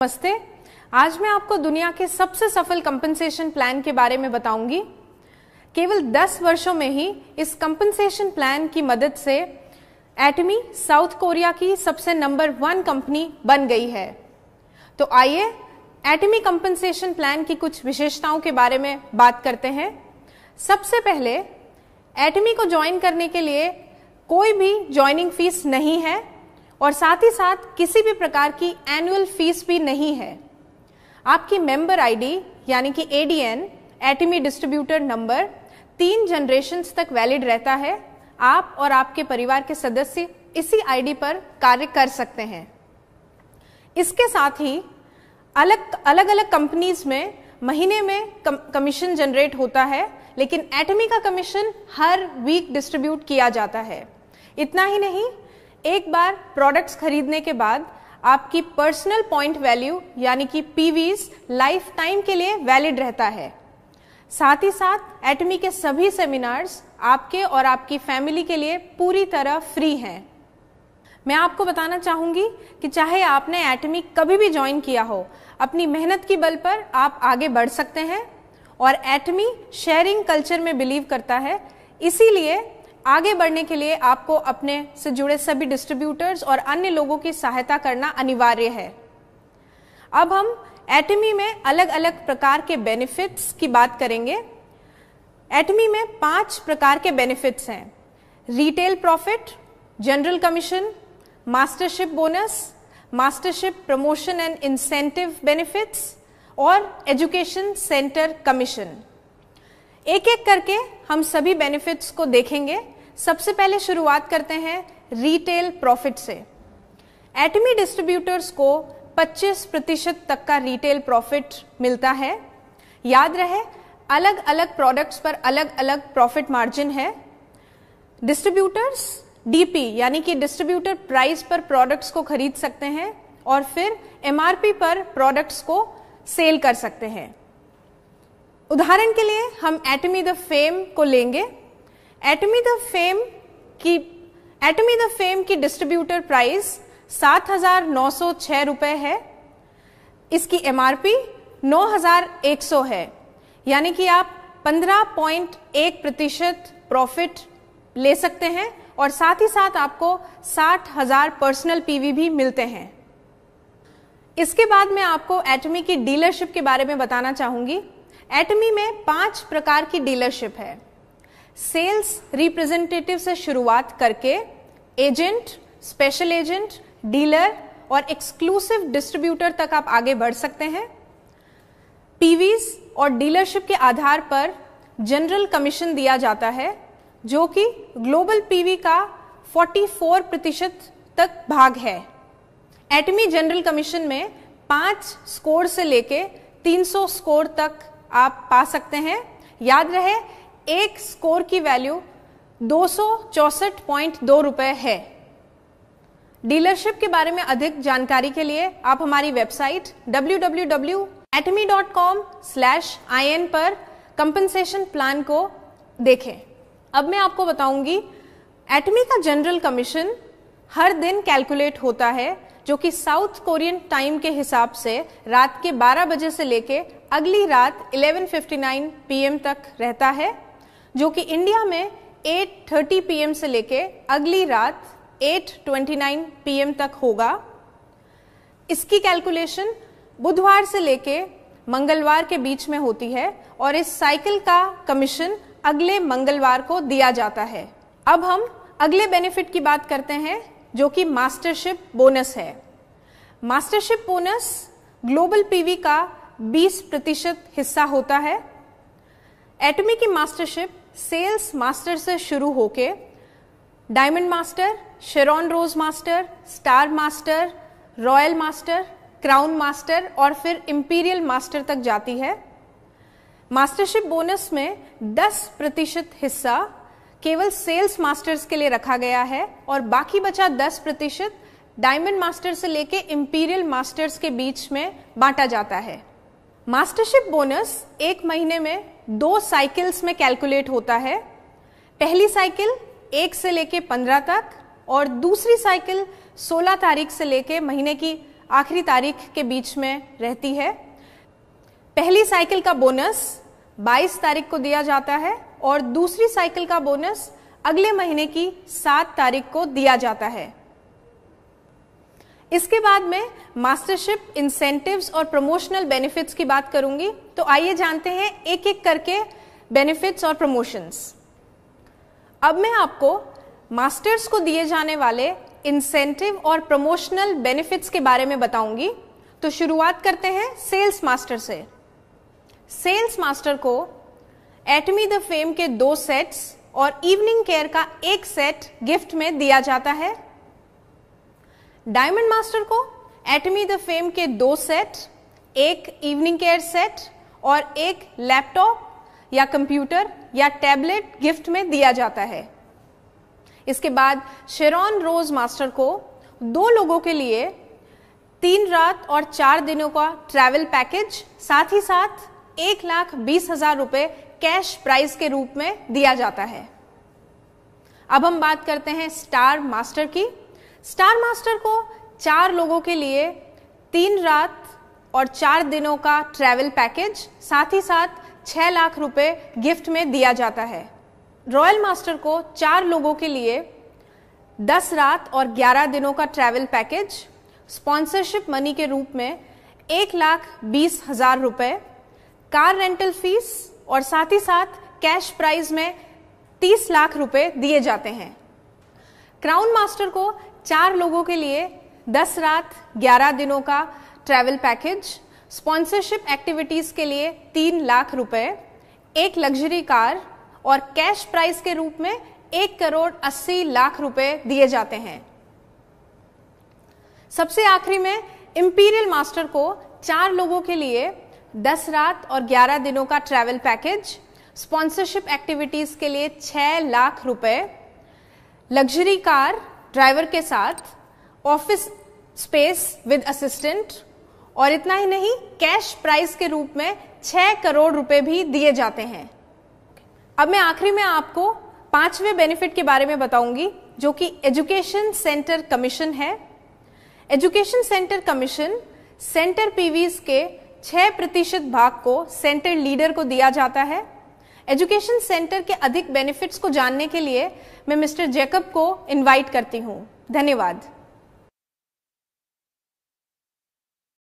नमस्ते। आज मैं आपको दुनिया के सबसे सफल कंपनसेशन प्लान के बारे में बताऊंगी। केवल 10 वर्षों में ही इस कंपनसेशन प्लान की मदद से एटमी साउथ कोरिया की सबसे नंबर 1 कंपनी बन गई है। तो आइए एटमी कंपनसेशन प्लान की कुछ विशेषताओं के बारे में बात करते हैं। सबसे पहले एटमी को ज्वाइन करने के लिए कोई भी ज्वाइनिंग फीस नहीं है और साथ ही साथ किसी भी प्रकार की एनुअल फीस भी नहीं है। आपकी मेंबर आईडी यानी कि एडीएन एटमी डिस्ट्रीब्यूटर नंबर 3 जनरेशन्स तक वैलिड रहता है। आप और आपके परिवार के सदस्य इसी आईडी पर कार्य कर सकते हैं। इसके साथ ही अलग अलग कंपनीज में महीने में कमीशन जनरेट होता है, लेकिन एटमी का कमीशन हर वीक डिस्ट्रीब्यूट किया जाता है। इतना ही नहीं, एक बार प्रोडक्ट्स खरीदने के बाद आपकी पर्सनल पॉइंट वैल्यू यानी कि पीवीज लाइफ टाइम के लिए वैलिड रहता है। साथ ही साथ एटमी के सभी सेमिनार्स आपके और आपकी फैमिली के लिए पूरी तरह फ्री हैं। मैं आपको बताना चाहूंगी कि चाहे आपने एटमी कभी भी ज्वाइन किया हो, अपनी मेहनत की बल पर आप आगे बढ़ सकते हैं और एटमी शेयरिंग कल्चर में बिलीव करता है। इसीलिए आगे बढ़ने के लिए आपको अपने से जुड़े सभी डिस्ट्रीब्यूटर्स और अन्य लोगों की सहायता करना अनिवार्य है। अब हम एटमी में अलग अलग प्रकार के बेनिफिट्स की बात करेंगे। एटमी में 5 प्रकार के बेनिफिट्स हैं: retail profit, general commission, mastership bonus, mastership promotion and incentive benefits और एजुकेशन सेंटर कमीशन। एक एक करके हम सभी बेनिफिट्स को देखेंगे। सबसे पहले शुरुआत करते हैं रिटेल प्रॉफिट से। एटमी डिस्ट्रीब्यूटर्स को 25% तक का रिटेल प्रॉफिट मिलता है। याद रहे, अलग अलग प्रोडक्ट्स पर अलग अलग प्रॉफिट मार्जिन है। डिस्ट्रीब्यूटर्स डीपी यानी कि डिस्ट्रीब्यूटर प्राइस पर प्रोडक्ट्स को खरीद सकते हैं और फिर एमआरपी पर प्रोडक्ट्स को सेल कर सकते हैं। उदाहरण के लिए हम एटमी द फेम को लेंगे। एटमी द फेम की डिस्ट्रीब्यूटर प्राइस 7,906 रुपए है। इसकी एमआरपी 9,100 है, यानी कि आप 15.1% प्रॉफिट ले सकते हैं और साथ ही साथ आपको 60,000 पर्सनल पीवी भी मिलते हैं। इसके बाद मैं आपको एटमी की डीलरशिप के बारे में बताना चाहूंगी। एटमी में 5 प्रकार की डीलरशिप है। सेल्स रिप्रेजेंटेटिव से शुरुआत करके एजेंट, स्पेशल एजेंट, डीलर और एक्सक्लूसिव डिस्ट्रीब्यूटर तक आप आगे बढ़ सकते हैं। पीवीज और डीलरशिप के आधार पर जनरल कमीशन दिया जाता है, जो कि ग्लोबल पीवी का 44% तक भाग है। एटमी जनरल कमीशन में 5 स्कोर से लेके 300 स्कोर तक आप पा सकते हैं। याद रहे, एक स्कोर की वैल्यू 264.2 रुपए है। डीलरशिप के बारे में अधिक जानकारी के लिए आप हमारी वेबसाइट www.atmi.com/in पर कंपनसेशन प्लान को देखें। अब मैं आपको बताऊंगी एटमी का जनरल कमीशन हर दिन कैलकुलेट होता है, जो कि साउथ कोरियन टाइम के हिसाब से रात के 12 बजे से लेके अगली रात 11:59 PM तक रहता है, जो कि इंडिया में 8:30 PM से लेके अगली रात 8:29 PM तक होगा। इसकी कैलकुलेशन बुधवार से लेके मंगलवार के बीच में होती है और इस साइकिल का कमीशन अगले मंगलवार को दिया जाता है। अब हम अगले बेनिफिट की बात करते हैं, जो कि मास्टरशिप बोनस है। मास्टरशिप बोनस ग्लोबल पीवी का 20% हिस्सा होता है। एटमी की मास्टरशिप सेल्स मास्टर से शुरू होके diamond master, Sharon rose master, star master, royal master, crown master और फिर इंपीरियल मास्टर तक जाती है। मास्टरशिप बोनस में 10% हिस्सा केवल सेल्स मास्टर्स के लिए रखा गया है और बाकी बचा 10% डायमंड मास्टर से लेके इंपीरियल मास्टर्स के बीच में बांटा जाता है। मास्टरशिप बोनस एक महीने में 2 साइकिल्स में कैलकुलेट होता है। पहली साइकिल 1 से लेके 15 तक और दूसरी साइकिल 16 तारीख से लेके महीने की आखिरी तारीख के बीच में रहती है। पहली साइकिल का बोनस 22 तारीख को दिया जाता है और दूसरी साइकिल का बोनस अगले महीने की 7 तारीख को दिया जाता है। इसके बाद में मास्टरशिप, इंसेंटिव्स और प्रमोशनल बेनिफिट्स की बात करूंगी। तो आइए जानते हैं एक एक करके बेनिफिट्स और प्रमोशंस। अब मैं आपको मास्टर्स को दिए जाने वाले इंसेंटिव और प्रमोशनल बेनिफिट्स के बारे में बताऊंगी। तो शुरुआत करते हैं सेल्स मास्टर से। सेल्स मास्टर को एटमी द फेम के 2 सेट्स और इवनिंग केयर का 1 सेट गिफ्ट में दिया जाता है। डायमंड मास्टर को एटमी द फेम के 2 सेट, 1 इवनिंग केयर सेट और 1 लैपटॉप या कंप्यूटर या टैबलेट गिफ्ट में दिया जाता है। इसके बाद शेरॉन रोज मास्टर को 2 लोगों के लिए 3 रात और 4 दिनों का ट्रैवल पैकेज, साथ ही साथ 1,20,000 रुपए कैश प्राइज के रूप में दिया जाता है। अब हम बात करते हैं स्टार मास्टर की। स्टार मास्टर को 4 लोगों के लिए 3 रात और 4 दिनों का ट्रैवल पैकेज, साथ ही साथ 6 लाख रुपए गिफ्ट में दिया जाता है। रॉयल मास्टर को 4 लोगों के लिए 10 रात और 11 दिनों का ट्रैवल पैकेज, स्पॉन्सरशिप मनी के रूप में 1,20,000 रुपए, कार रेंटल फीस और साथ ही साथ कैश प्राइज में 30 लाख रुपए दिए जाते हैं। क्राउन मास्टर को 4 लोगों के लिए 10 रात 11 दिनों का ट्रैवल पैकेज, स्पॉन्सरशिप एक्टिविटीज के लिए 3 लाख रुपए, 1 लग्जरी कार और कैश प्राइस के रूप में 1,80,00,000 रुपए दिए जाते हैं। सबसे आखिरी में इंपीरियल मास्टर को 4 लोगों के लिए 10 रात और 11 दिनों का ट्रैवल पैकेज, स्पॉन्सरशिप एक्टिविटीज के लिए 6 लाख रुपए, लग्जरी कार ड्राइवर के साथ, ऑफिस स्पेस विद असिस्टेंट और इतना ही नहीं, कैश प्राइस के रूप में 6 करोड़ रुपए भी दिए जाते हैं। अब मैं आखिरी में आपको 5वें बेनिफिट के बारे में बताऊंगी, जो कि एजुकेशन सेंटर कमीशन है। एजुकेशन सेंटर कमीशन सेंटर पीवीज के 6% भाग को सेंटर लीडर को दिया जाता है। एजुकेशन सेंटर के अधिक बेनिफिट्स को जानने के लिए मैं मिस्टर जैकब को इनवाइट करती हूं। धन्यवाद।